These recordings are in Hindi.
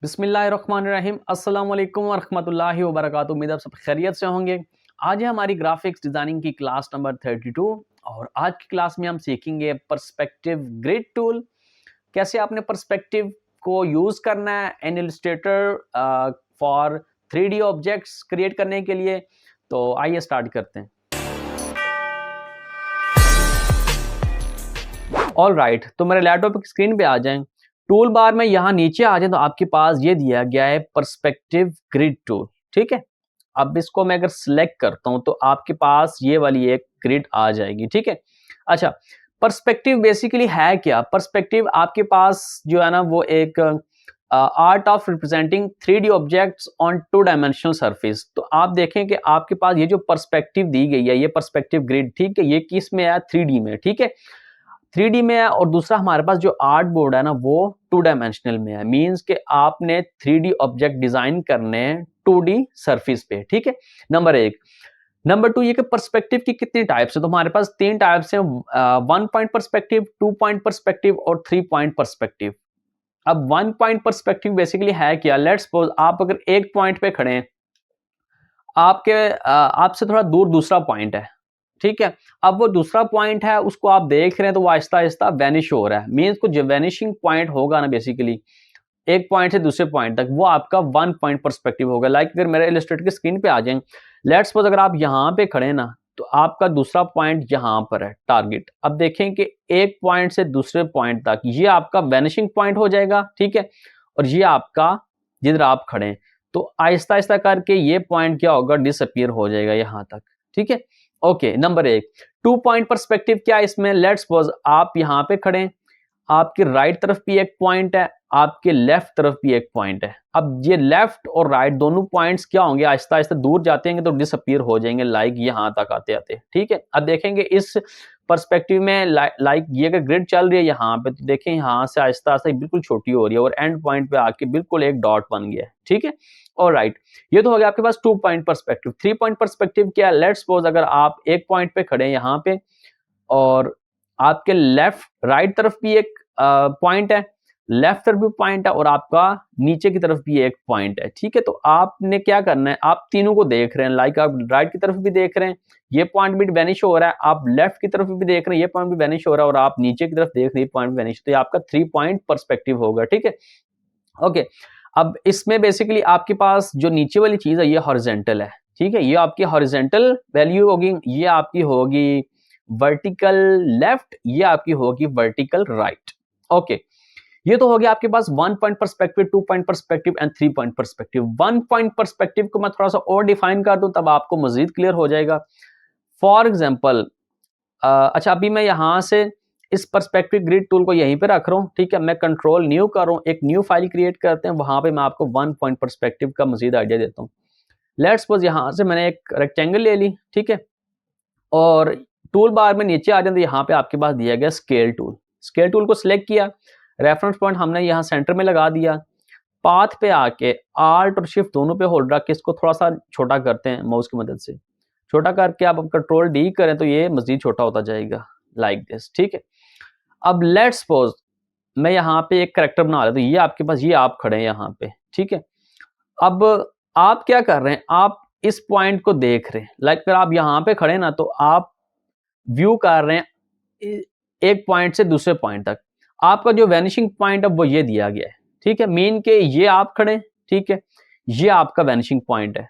बिस्मिल्लाहिर्रहमानिर्रहीम अस्सलाम वालेकुम वरहमतुल्लाहि वबरकातुहू। उम्मीद आप सब खैरियत से होंगे। आज है हमारी ग्राफिक्स डिज़ाइनिंग की क्लास नंबर 32 और आज की क्लास में हम सीखेंगे पर्सपेक्टिव ग्रिड टूल। कैसे आपने पर्सपेक्टिव को यूज़ करना है in Illustrator for 3D objects create करने के लिए। तो आइए स्टार्ट करते हैं। ऑल राइट, तो मेरे लैपटॉप की स्क्रीन पे आ जाएं। टूल बार में यहाँ नीचे आ जाए तो आपके पास ये दिया गया है पर्सपेक्टिव ग्रिड टूल। ठीक है, अब इसको मैं अगर सिलेक्ट करता हूँ तो आपके पास ये वाली एक ग्रिड आ जाएगी। ठीक है, अच्छा, पर्सपेक्टिव बेसिकली है क्या? पर्सपेक्टिव आपके पास जो है ना वो एक art of representing 3D objects on 2 dimensional surface. तो आप देखें कि आपके पास ये जो पर्सपेक्टिव दी गई है, ये पर्सपेक्टिव ग्रिड, ठीक है, ये किस में है? 3D में। ठीक है, 3D में है और दूसरा हमारे पास जो आर्ट बोर्ड है ना वो 2 डायमेंशनल में है। मींस कि आपने 3D ऑब्जेक्ट डिजाइन करने हैं 2D सरफेस पे। ठीक है, नंबर 1। नंबर 2 ये कि पर्सपेक्टिव की कितनी टाइप्स है? तो हमारे पास 3 टाइप्स हैं, 1 पॉइंट पर्सपेक्टिव, 2 पॉइंट पर्सपेक्टिव और 3 पॉइंट पर्सपेक्टिव। अब 1 पॉइंट पर्सपेक्टिव बेसिकली है क्या? लेट्स सपोज आप अगर एक पॉइंट पे खड़े हैं, आपसे थोड़ा दूर दूसरा पॉइंट है। ठीक है, अब वो दूसरा पॉइंट है उसको आप देख रहे हैं तो वो आहिस्ता-आहिस्ता वैनिश हो रहा है। मीन्स को जो वैनिशिंग पॉइंट होगा ना बेसिकली एक पॉइंट से दूसरे पॉइंट तक, वो आपका 1 पॉइंट पर्सपेक्टिव होगा। लाइक अगर मेरे इलस्ट्रेटर की स्क्रीन पे आ जाएं, लेट्स सपोज अगर आप यहाँ पे खड़े ना तो आपका दूसरा पॉइंट यहाँ पर है टारगेट। अब देखें कि एक पॉइंट से दूसरे पॉइंट तक ये आपका वैनिशिंग पॉइंट हो जाएगा। ठीक है, और ये आपका जिधर आप खड़े हैं, तो आहिस्ता-आहिस्ता करके ये पॉइंट क्या होगा? डिसअपीयर हो जाएगा यहाँ तक। ठीक है, ओके, नंबर 1। 2 पॉइंट पर्सपेक्टिव क्या है इसमें? लेट्स सपोज आप यहाँ पे खड़े हैं, आपके राइट तरफ भी एक पॉइंट है, आपके लेफ्ट तरफ भी एक पॉइंट है। अब ये लेफ्ट और राइट दोनों पॉइंट्स क्या होंगे? आहिस्ता-आहिस्ता दूर जाते हैं तो डिसअपीयर हो जाएंगे, लाइक यहाँ तक आते-आते। ठीक है, अब देखेंगे इस पर्सपेक्टिव में लाइक ये अगर ग्रिड चल रही है यहाँ पे तो देखें यहाँ से आहिस्ता-आहिस्ता बिल्कुल छोटी हो रही है और एंड पॉइंट पे आके बिल्कुल एक डॉट बन गया है। ठीक है, ऑलराइट, ये तो हो गया आपके पास 2 पॉइंट पर्सपेक्टिव। 3 पॉइंट पर्सपेक्टिव क्या है? लेट्स सपोज अगर आप एक पॉइंट पे खड़े हैं यहाँ पे और आपके राइट तरफ भी एक पॉइंट है, लेफ्ट तरफ भी पॉइंट है और आपका नीचे की तरफ भी एक पॉइंट है। ठीक है, तो आपने क्या करना है? आप तीनों को देख रहे हैं, लाइक आप राइट की तरफ भी देख रहे हैं, ये पॉइंट भी वैनिश हो रहा है, आप लेफ्ट की तरफ भी देख रहे हैं, ये पॉइंट भी वैनिश हो रहा है और आप नीचे की तरफ देख रहे हैं, पॉइंट वैनिश। तो ये आपका 3 पॉइंट पर्सपेक्टिव होगा। ठीक है, ओके, अब इसमें बेसिकली आपके पास जो नीचे वाली चीज है ये हॉरिजेंटल है। ठीक है, ये आपकी हॉरिजेंटल वैल्यू होगी, ये आपकी होगी वर्टिकल लेफ्ट, ये आपकी होगी वर्टिकल राइट। ओके, ये तो हो गया आपके पास 1 point perspective, 2 point perspective and 3 point perspective. 1 point perspective को मैं थोड़ा सा और डिफाइन कर दूं तब आपको मजीद क्लियर हो जाएगा। फॉर एग्जाम्पल, अच्छा, अभी मैं यहां से इस पर्सपेक्टिव ग्रिड टूल को यहीं पे रख रहा हूँ। ठीक है, मैं कंट्रोल न्यू कर रहा हूँ, एक न्यू फाइल क्रिएट करते हैं, वहां पे मैं आपको 1 पॉइंट पर्सपेक्टिव का मजीद आइडिया देता हूँ। लेट्स सपोज यहां से मैंने एक रेक्टेंगल ले ली। ठीक है, और टूल बार में नीचे आ जाए तो यहाँ पे आपके पास दिया गया स्केल टूल। स्केल टूल को सिलेक्ट किया, रेफरेंस पॉइंट हमने यहाँ सेंटर में लगा दिया, पाथ पे आके आल्ट और शिफ्ट दोनों पे होल्ड रख के इसको थोड़ा सा छोटा करते हैं माउस की मदद से। छोटा करके आप कंट्रोल डी करें तो ये मजीद छोटा होता जाएगा, लाइक दिस। ठीक है, अब लेट्स सपोज मैं यहाँ पे एक करेक्टर बना रहा हूँ, तो ये आपके पास, ये आप खड़े हैं यहाँ पे। ठीक है, अब आप क्या कर रहे हैं? आप इस पॉइंट को देख रहे हैं, लाइक अगर आप यहाँ पे खड़े ना तो आप व्यू कर रहे हैं एक पॉइंट से दूसरे पॉइंट तक। आपका जो वैनिशिंग पॉइंट है वो ये दिया गया है। ठीक है, मीन के ये आप खड़े हैं, ठीक है, ये आपका वैनिशिंग पॉइंट है।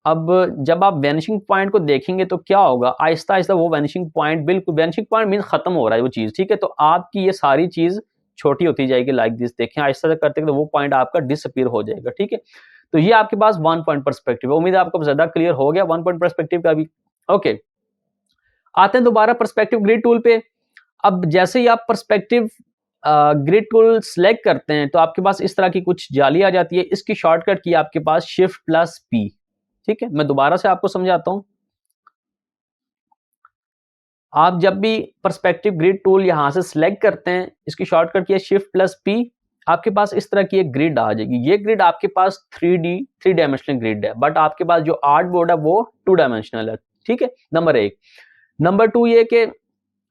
अब जब आप वैनिशिंग पॉइंट को देखेंगे तो क्या होगा? आहिस्ता आहिस्ता वो वैनिशिंग पॉइंट, बिल्कुल वैनिशिंग पॉइंट मीन खत्म हो रहा है वो चीज। ठीक है, तो आपकी ये सारी चीज छोटी होती जाएगी, लाइक दिस। देखें आहिस्ता से करते तो वो पॉइंट आपका डिसअपीयर हो जाएगा। ठीक है, तो ये आपके पास 1 पॉइंट पर्सपेक्टिव है। उम्मीद है आपको ज्यादा क्लियर हो गया 1 पॉइंट पर्सपेक्टिव का भी। ओके, आते हैं दोबारा पर्सपेक्टिव ग्रिड टूल पे। अब जैसे ही आप पर्सपेक्टिव ग्रिड टूल सेलेक्ट करते हैं तो आपके पास इस तरह की कुछ जाली आ जाती है। इसकी शॉर्टकट की आपके पास शिफ्ट प्लस पी। ठीक है, मैं दोबारा से आपको समझाता हूं। आप जब भी पर्सपेक्टिव ग्रिड टूल यहां से सिलेक्ट करते हैं, इसकी शॉर्टकट की है शिफ्ट प्लस पी। आपके पास इस तरह की एक ग्रिड आ जाएगी। ये ग्रिड आपके पास 3 डायमेंशनल ग्रिड है, बट आपके पास जो आर्ट बोर्ड है वो 2 डायमेंशनल है। ठीक है, नंबर 1। नंबर 2 ये कि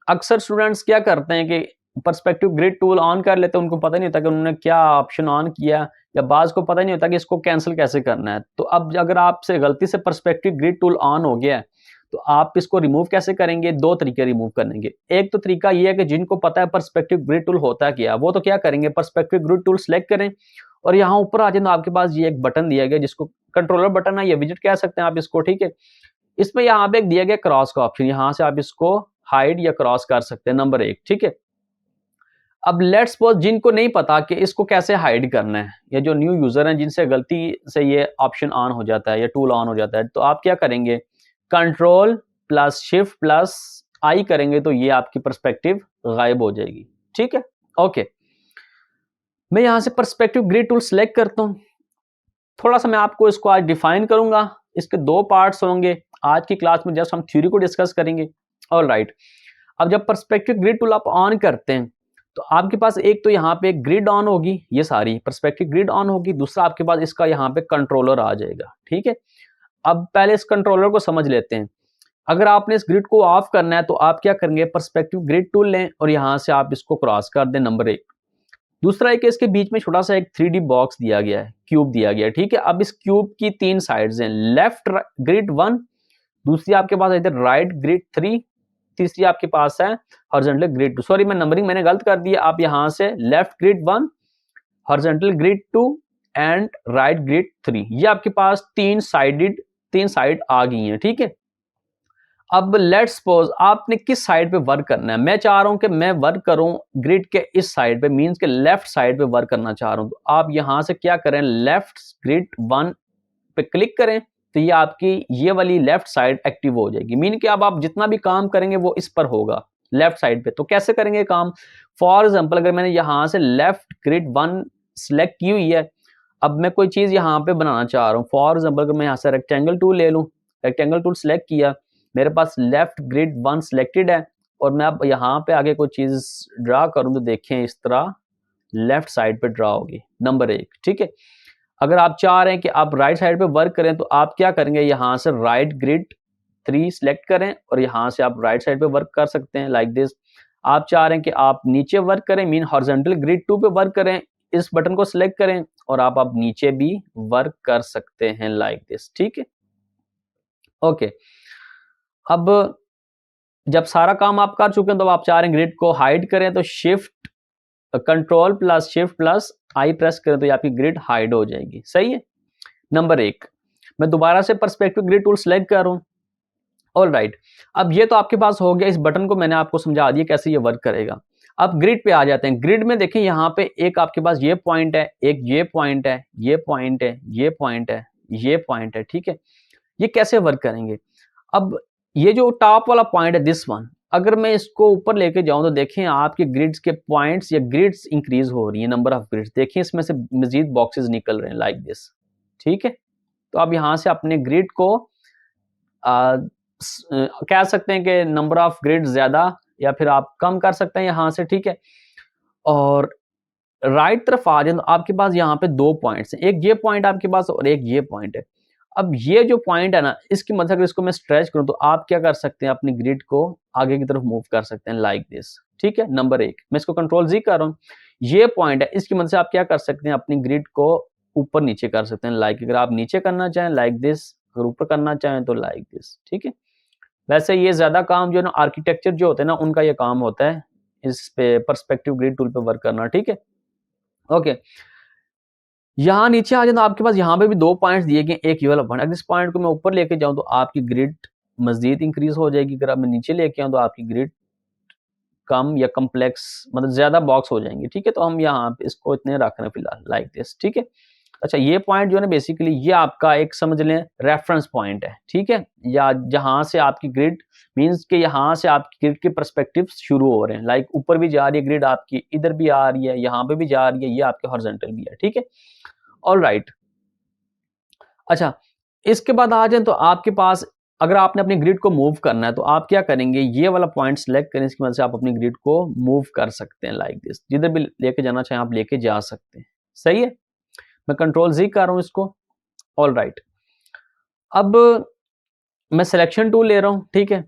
अक्सर स्टूडेंट्स क्या करते हैं कि पर्सपेक्टिव ग्रिड टूल ऑन कर लेते हैं, उनको पता नहीं होता कि उन्होंने क्या ऑप्शन ऑन किया या बाज़ को पता नहीं होता कि इसको कैंसिल कैसे करना है। तो अब अगर आपसे गलती से पर्सपेक्टिव ग्रिड टूल ऑन हो गया है, तो आप इसको रिमूव कैसे करेंगे? 2 तरीके रिमूव करने के। एक तो तरीका ये है कि जिनको पता है पर्सपेक्टिव ग्रिड टूल होता क्या है, वो तो क्या करेंगे, पर्सपेक्टिव ग्रिड टूल सेलेक्ट करें और यहाँ ऊपर आ जाए तो आपके पास ये एक बटन दिया गया जिसको कंट्रोलर बटन है या विजेट कह सकते हैं आप इसको, ठीक है। इसमें यहाँ पे एक दिया गया क्रॉस का ऑप्शन, यहाँ से आप इसको हाइड या क्रॉस कर सकते हैं, नंबर 1, ठीक है। अब लेट्स सपोज जिनको नहीं पता कि इसको कैसे हाइड करना है, या जो न्यू यूजर हैं जिनसे गलती से ये ऑप्शन ऑन हो जाता है या टूल ऑन हो जाता है, तो आप क्या करेंगे, कंट्रोल प्लस शिफ्ट प्लस आई करेंगे तो ये आपकी पर्सपेक्टिव गायब हो जाएगी, ठीक है। ओके, मैं यहां से पर्सपेक्टिव ग्रिड टूल सेलेक्ट करता हूं। थोड़ा सा मैं आपको इसको आज डिफाइन करूंगा, इसके 2 पार्ट्स होंगे। आज की क्लास में जस्ट हम थ्योरी को डिस्कस करेंगे। ऑलराइट, अब जब पर्सपेक्टिव ग्रिड टूल आप ऑन करते हैं तो आपके पास एक तो यहाँ पे ग्रिड ऑन होगी, ये सारी पर्सपेक्टिव ग्रिड ऑन होगी। दूसरा आपके पास इसका यहाँ पे कंट्रोलर आ जाएगा, ठीक है। अब पहले इस कंट्रोलर को समझ लेते हैं। अगर आपने इस ग्रिड को ऑफ करना है तो आप क्या करेंगे, पर्सपेक्टिव ग्रिड टूल लें और यहाँ से आप इसको क्रॉस कर दें, नंबर 1। दूसरा एक इसके बीच में छोटा सा एक 3D बॉक्स दिया गया है, क्यूब दिया गया है, ठीक है। अब इस क्यूब की 3 साइड्स हैं, लेफ्ट ग्रिड 1, दूसरी आपके पास इधर राइट ग्रिड 3, तीसरी आपके पास है हॉरिजॉन्टल ग्रिड 2। सॉरी, मैं नंबरिंग मैंने गलत कर दिया। आप यहां से left grid 1, horizontal grid 2 and right grid 3, ये आपके पास 3 साइड आ गई हैं, ठीक है। अब लेट्स सपोज आपने किस साइड पे वर्क करना है। मैं चाह रहा हूं कि मैं वर्क करूं ग्रिड के इस साइड पे, मींस के लेफ्ट साइड पे वर्क करना चाह रहा हूं। तो आप यहां से क्या करें, लेफ्ट ग्रिड 1 पे क्लिक करें तो ये आपकी ये वाली लेफ्ट साइड एक्टिव हो जाएगी। मीन कि अब आप जितना भी काम करेंगे वो इस पर होगा, लेफ्ट साइड पे। तो कैसे करेंगे काम, फॉर एग्जांपल अगर मैंने यहां से लेफ्ट ग्रिड 1 सिलेक्ट की हुई है, अब मैं कोई चीज यहां पे बनाना चाह रहा हूं। फॉर एग्जांपल अगर मैं यहां से रेक्टेंगल टूल ले लूं, रेक्टेंगल टूल सिलेक्ट किया, मेरे पास लेफ्ट ग्रिड 1 सिलेक्टेड है और मैं अब यहाँ पे आगे कोई चीज ड्रा करूं तो देखें इस तरह लेफ्ट साइड पे ड्रा होगी, नंबर 1, ठीक है। अगर आप चाह रहे हैं कि आप राइट साइड पे वर्क करें तो आप क्या करेंगे, यहां से राइट ग्रिड 3 सिलेक्ट करें और यहां से आप राइट साइड पे वर्क कर सकते हैं, लाइक दिस। आप चाह रहे हैं कि आप नीचे वर्क करें, मीन हॉरिजॉन्टल ग्रिड 2 पे वर्क करें, इस बटन को सिलेक्ट करें और आप नीचे भी वर्क कर सकते हैं, लाइक दिस, ठीक है। ओके, अब जब सारा काम आप कर चुके हैं तो आप चाह रहे हैं ग्रिड को हाइड करें, तो shift control plus shift plus आई प्रेस करें तो ये आपकी ग्रिड हाइड हो जाएगी, सही है, नंबर 1। मैं दोबारा से पर्सपेक्टिव ग्रिड टूल सेलेक्ट कर रहा हूं। ऑलराइट, अब ये तो आपके पास हो गया, इस बटन को मैंने आपको समझा दिया कैसे ये वर्क करेगा। अब ग्रिड पे आ जाते हैं। ग्रिड में देखें यहाँ पे एक आपके पास ये पॉइंट है, एक ये पॉइंट है, ये पॉइंट है, ये पॉइंट है, ये पॉइंट है, ठीक है। ये कैसे वर्क करेंगे, अब ये जो टॉप वाला पॉइंट है दिस वन, अगर मैं इसको ऊपर लेके जाऊं तो देखें आपके ग्रिड्स के पॉइंट्स या ग्रिड्स इंक्रीज हो रही है, नंबर ऑफ ग्रिड्स देखें इसमें से मजीद बॉक्सेस निकल रहे हैं, लाइक दिस, ठीक है। तो आप यहां से अपने ग्रिड को कह सकते हैं कि नंबर ऑफ ग्रिड ज्यादा या फिर आप कम कर सकते हैं यहां से, ठीक है। और राइट तरफ आ जाए तो आपके पास यहाँ पे 2 पॉइंट्स हैं, एक ये पॉइंट आपके पास और एक ये पॉइंट है। अब ये जो पॉइंट है ना, इसकी मतलब अगर इसको मैं स्ट्रेच करूं तो आप क्या कर सकते हैं, अपनी ग्रिड को आगे की तरफ मूव कर सकते हैं, लाइक दिस, ठीक है, नंबर 1। मैं इसको कंट्रोल Z कर रहा हूं, ये पॉइंट है, इसकी मदद से आप क्या कर सकते हैं, अपनी ग्रिड को ऊपर नीचे कर सकते हैं, लाइक अगर आप नीचे करना चाहें लाइक दिस, अगर ऊपर करना चाहें तो लाइक दिस, ठीक है। वैसे ये ज्यादा काम जो है ना आर्किटेक्चर जो होते हैं ना उनका ये काम होता है, इस पे पर्सपेक्टिव ग्रिड टूल पे वर्क करना, ठीक है। ओके, यहाँ नीचे आ जाए तो आपके पास यहाँ पे भी 2 पॉइंट्स दिए गए, एक ये वाला पॉइंट। अगर इस पॉइंट को मैं ऊपर लेके जाऊं तो आपकी ग्रिड मजीद इंक्रीज हो जाएगी, अगर आप मैं नीचे लेके आऊं तो आपकी ग्रिड कम या कम्प्लेक्स मतलब ज्यादा बॉक्स हो जाएंगे, ठीक है। तो हम यहाँ पे इसको इतने रख रहे हैं फिलहाल, लाइक दिस, ठीक है। अच्छा, ये पॉइंट जो है ना बेसिकली ये आपका एक समझ लें रेफरेंस पॉइंट है, ठीक है, या जहां से आपकी ग्रिड मींस के यहाँ से आपकी ग्रिड के पर्सपेक्टिव शुरू हो रहे हैं, लाइक ऊपर भी जा रही है ग्रिड आपकी, इधर भी आ रही है, यहाँ पे भी जा रही है, ये आपके हॉरिजॉन्टल भी है, ठीक है। ऑलराइट, अच्छा, इसके बाद आ जाए तो आपके पास अगर आपने अपनी ग्रिड को मूव करना है तो आप क्या करेंगे, ये वाला पॉइंट सिलेक्ट करें, इसकी मदद से आप अपनी ग्रिड को मूव कर सकते हैं, लाइक दिस, जिधर भी लेके जाना चाहें आप लेके जा सकते हैं, सही है। मैं कंट्रोल Z कर रहा हूं इसको, ऑलराइट। अब मैं सिलेक्शन टूल ले रहा हूं, ठीक है।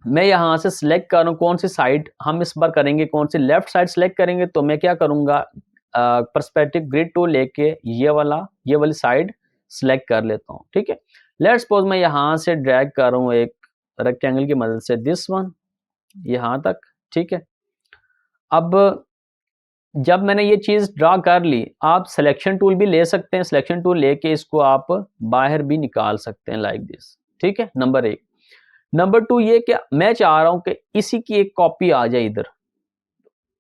मैं यहां से सिलेक्ट कर रहा हूं कौन सी साइड हम इस बार करेंगे, कौन सी लेफ्ट साइड सिलेक्ट करेंगे, तो मैं क्या करूंगा, पर्सपेक्टिव ग्रिड टूल लेके ये वाली साइड सेलेक्ट कर लेता हूँ, ठीक है। लेट्स सपोज मैं यहाँ से ड्रैग कर रहा हूँ एक रेक्टेंगल की मदद से दिस वन यहाँ तक, ठीक है। अब जब मैंने ये चीज़ ड्रा कर ली, आप सिलेक्शन टूल भी ले सकते हैं, सिलेक्शन टूल लेके इसको आप बाहर भी निकाल सकते हैं लाइक दिस, ठीक है। नंबर 1। नंबर 2 ये कि मैं चाह रहा हूं कि इसी की एक कॉपी आ जाए इधर।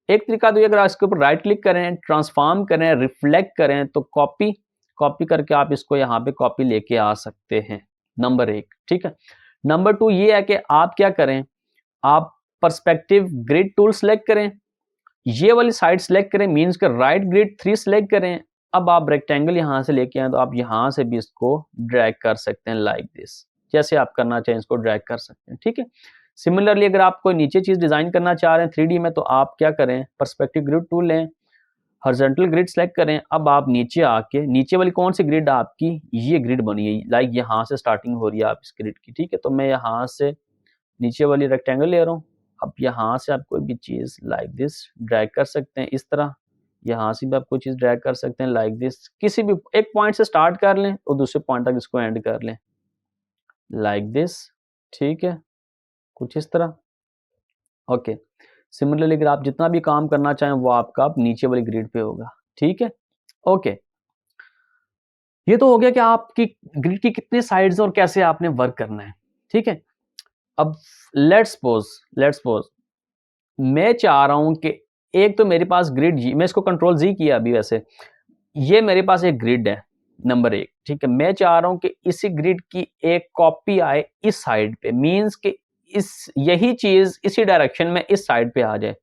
एक तरीका तो ये, अगर इसके ऊपर राइट क्लिक करें, ट्रांसफॉर्म करें, रिफ्लेक्ट करें, तो कॉपी करके आप इसको यहाँ पे कॉपी लेके आ सकते हैं। नंबर 1, ठीक है। नंबर 2 ये है कि आप क्या करें, आप पर्सपेक्टिव ग्रिड टूल सेलेक्ट करें, ये वाली साइड सेलेक्ट करें, मीन्स के राइट ग्रिड 3 सेलेक्ट करें। अब आप रेक्टेंगल यहाँ से लेके आए तो आप यहाँ से भी इसको ड्रैग कर सकते हैं लाइक दिस, जैसे आप करना चाहें इसको ड्रैग कर सकते हैं, ठीक है। सिमिलरली अगर आप कोई नीचे चीज डिजाइन करना चाह रहे हैं 3D में, तो आप क्या करें, पर्सपेक्टिव ग्रिड टूल लें, हॉरिजॉन्टल ग्रिड सेलेक्ट करें। अब आप नीचे आके, नीचे वाली कौन सी ग्रिड आपकी, ये ग्रिड बनी है, लाइक यहाँ से स्टार्टिंग हो रही है आप इस ग्रिड की, ठीक है। तो मैं यहाँ से नीचे वाली रेक्टेंगल ले रहा हूँ। अब यहाँ से आप कोई भी चीज़ लाइक दिस ड्रैग कर सकते हैं इस तरह, यहाँ से भी आप कोई चीज़ ड्रैग कर सकते हैं लाइक दिस, किसी भी एक पॉइंट से स्टार्ट कर लें और दूसरे पॉइंट तक इसको एंड कर लें लाइक दिस, ठीक है, कुछ इस तरह। ओके, सिमिलरली अगर आप जितना भी काम करना चाहें वो आपका आप नीचे वाली ग्रिड पे होगा, ठीक है। ओके, ये तो हो गया कि आपकी ग्रिड की कितने साइड्स और कैसे आपने वर्क करना है, ठीक है। अब लेट्स सपोज मैं चाह रहा हूं कि एक तो मेरे पास ग्रिड जी, मैं इसको कंट्रोल जी किया अभी, वैसे ये मेरे पास एक ग्रिड है नंबर 1, ठीक है। मैं चाह रहा हूं कि इसी ग्रिड की एक कॉपी आए इस साइड पे, मींस कि यही चीज इसी डायरेक्शन में इस साइड पे आ जाए।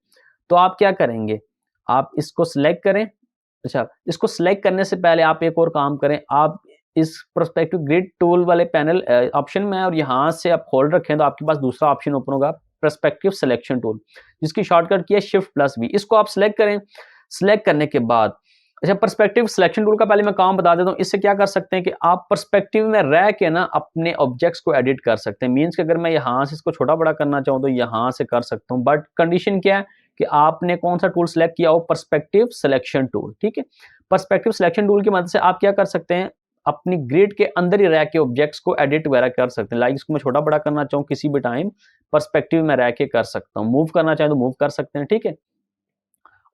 तो आप क्या करेंगे, आप इसको सिलेक्ट करें। अच्छा, इसको सिलेक्ट करने से पहले आप एक और काम करें, आप इस पर्सपेक्टिव ग्रिड टूल वाले पैनल ऑप्शन में, और यहाँ से आप होल्ड रखें तो आपके पास दूसरा ऑप्शन ओपन होगा, पर्सपेक्टिव सिलेक्शन टूल, जिसकी शॉर्टकट की है Shift+V। इसको आप सिलेक्ट करें। सिलेक्ट करने के बाद, अच्छा, पर्सपेक्टिव सिलेक्शन टूल का पहले मैं काम बता देता हूँ। इससे क्या कर सकते हैं कि आप पर्सपेक्टिव में रह के ना अपने ऑब्जेक्ट्स को एडिट कर सकते हैं। मीन्स कि अगर मैं यहाँ से इसको छोटा बड़ा करना चाहूँ तो यहाँ से कर सकता हूँ, बट कंडीशन क्या है कि आपने कौन सा टूल सेलेक्ट किया हो, पर्सपेक्टिव सिलेक्शन टूल, ठीक है। पर्सपेक्टिव सिलेक्शन टूल की मदद से आप क्या कर सकते हैं, अपनी ग्रिड के अंदर ही रह के ऑब्जेक्ट्स को एडिट वगैरह कर सकते हैं। लाइक इसको मैं छोटा बड़ा करना चाहूँ किसी भी टाइम, पर्सपेक्टिव में रह के कर सकता हूँ। मूव करना चाहें तो मूव कर सकते हैं, ठीक है।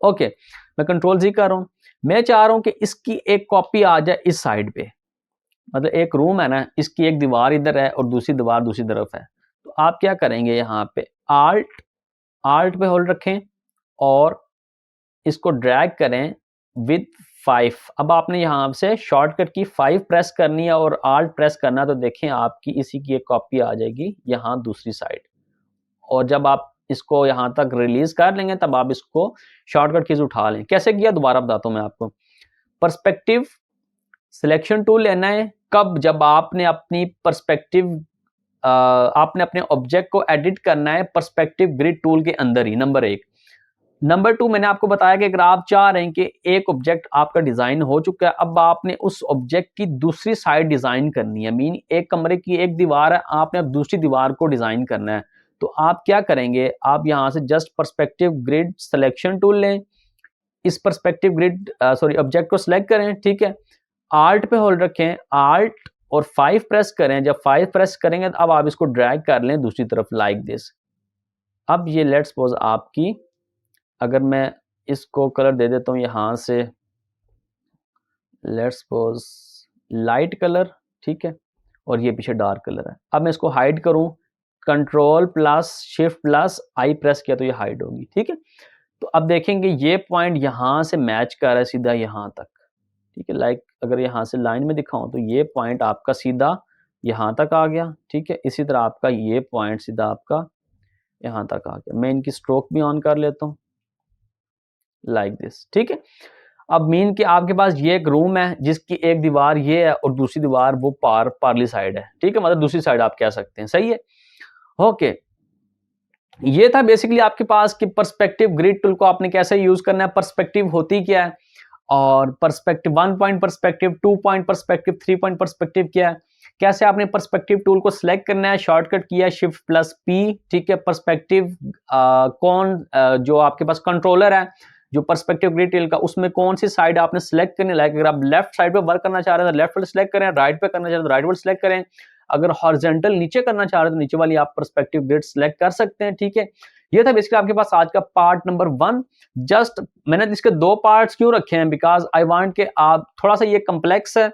ओके, मैं कंट्रोल जी कर रहा हूँ। मैं चाह रहा हूँ कि इसकी एक कॉपी आ जाए इस साइड पे, मतलब एक रूम है ना, इसकी एक दीवार इधर है और दूसरी दीवार दूसरी तरफ है। तो आप क्या करेंगे, यहाँ पे आल्ट पे होल्ड रखें और इसको ड्रैग करें विद 5। अब आपने यहाँ से शॉर्टकट की 5 प्रेस करनी है और आल्ट प्रेस करना, तो देखें आपकी इसी की एक कॉपी आ जाएगी यहाँ दूसरी साइड। और जब आप इसको यहाँ तक रिलीज कर लेंगे तब आप इसको शॉर्टकट कीज उठा लें। कैसे किया दोबारा बताता हूँ मैं आपको। पर्सपेक्टिव सिलेक्शन टूल लेना है कब, जब आपने अपनी आपने अपने ऑब्जेक्ट को एडिट करना है पर्सपेक्टिव ग्रिड टूल के अंदर ही, नंबर 1। नंबर 2, मैंने आपको बताया कि अगर आप चाह रहे हैं कि एक ऑब्जेक्ट आपका डिजाइन हो चुका है, अब आपने उस ऑब्जेक्ट की दूसरी साइड डिजाइन करनी है। मीन एक कमरे की एक दीवार है, आपने अब दूसरी दीवार को डिजाइन करना है। तो आप क्या करेंगे, आप यहां से just perspective grid selection tool लें, इस पर्सपेक्टिव ग्रिड ऑब्जेक्ट को सिलेक्ट करें, ठीक है। आल्ट पे होल्ड रखें, आल्ट और 5 प्रेस करें। जब 5 प्रेस करेंगे तो अब आप इसको ड्रैग कर लें दूसरी तरफ लाइक दिस। अब ये लेट्स सपोज आपकी, अगर मैं इसको कलर दे देता हूँ यहाँ से, लेट्स सपोज लाइट कलर, ठीक है, और ये पीछे डार्क कलर है। अब मैं इसको हाइड करूँ, Ctrl+Shift+I प्रेस किया तो ये हाइड होगी, ठीक है। तो अब देखेंगे ये पॉइंट यहाँ से मैच कर रहा है सीधा यहाँ तक, ठीक है। लाइक अगर यहाँ से लाइन में दिखाऊं तो ये पॉइंट आपका सीधा यहाँ तक आ गया, ठीक है। इसी तरह आपका ये पॉइंट सीधा आपका यहाँ तक आ गया। मैं इनकी स्ट्रोक भी ऑन कर लेता हूँ लाइक दिस, ठीक है। अब मीन कि आपके पास ये एक रूम है जिसकी एक दीवार ये है और दूसरी दीवार वो पारली साइड है, ठीक है, मतलब दूसरी साइड आप कह सकते हैं, सही है। ओके, ये था बेसिकली आपके पास कि पर्सपेक्टिव ग्रिड टूल को आपने कैसे यूज करना है, पर्सपेक्टिव होती क्या है, और perspective 1 point perspective, 2 point perspective, 3 point perspective क्या है, कैसे आपने पर्सपेक्टिव टूल को सिलेक्ट करना है, शॉर्टकट किया Shift+P, ठीक है। पर्सपेक्टिव जो आपके पास कंट्रोलर है, जो पर्सपेक्टिव ग्रिड टूल का, उसमें कौन सी साइड आपने सेलेक्ट करनी है। लाइक अगर आप लेफ्ट साइड पे वर्क करना चाह रहे हैं तो लेफ्ट वाली सेलेक्ट करें, राइट पे करना चाह रहे हैं तो राइट वाली सेलेक्ट करें। अगर हॉरिजॉन्टल नीचे करना चाह रहे हैं तो नीचे वाली आप पर्सपेक्टिव ग्रिड सेलेक्ट कर सकते हैं, ठीक है। ये था बेसिकली आपके पास आज का पार्ट नंबर 1। जस्ट मैंने इसके 2 पार्ट्स क्यों रखे हैं, बिकॉज आई वांट के आप थोड़ा सा ये कॉम्प्लेक्स है,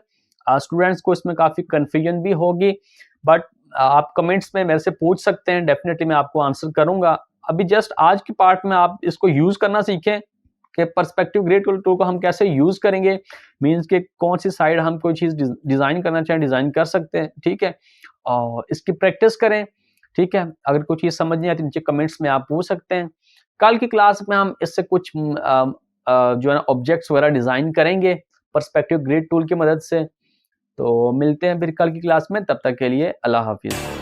स्टूडेंट्स को इसमें काफी कंफ्यूजन भी होगी, बट आप कमेंट्स में मेरे से पूछ सकते हैं, डेफिनेटली मैं आपको आंसर करूंगा। अभी जस्ट आज के पार्ट में आप इसको यूज करना सीखें कि पर्सपेक्टिव ग्रिड टूल को हम कैसे यूज करेंगे, मींस कि कौन सी साइड हम कोई चीज डिजाइन करना चाहें डिजाइन कर सकते हैं, ठीक है। और इसकी प्रैक्टिस करें, ठीक है। अगर कोई चीज समझ नहीं आती नीचे कमेंट्स में आप पूछ सकते हैं। कल की क्लास में हम इससे कुछ जो है ना ऑब्जेक्ट्स वगैरह डिजाइन करेंगे पर्सपेक्टिव ग्रिड टूल की मदद से। तो मिलते हैं फिर कल की क्लास में, तब तक के लिए अल्लाह हाफिज।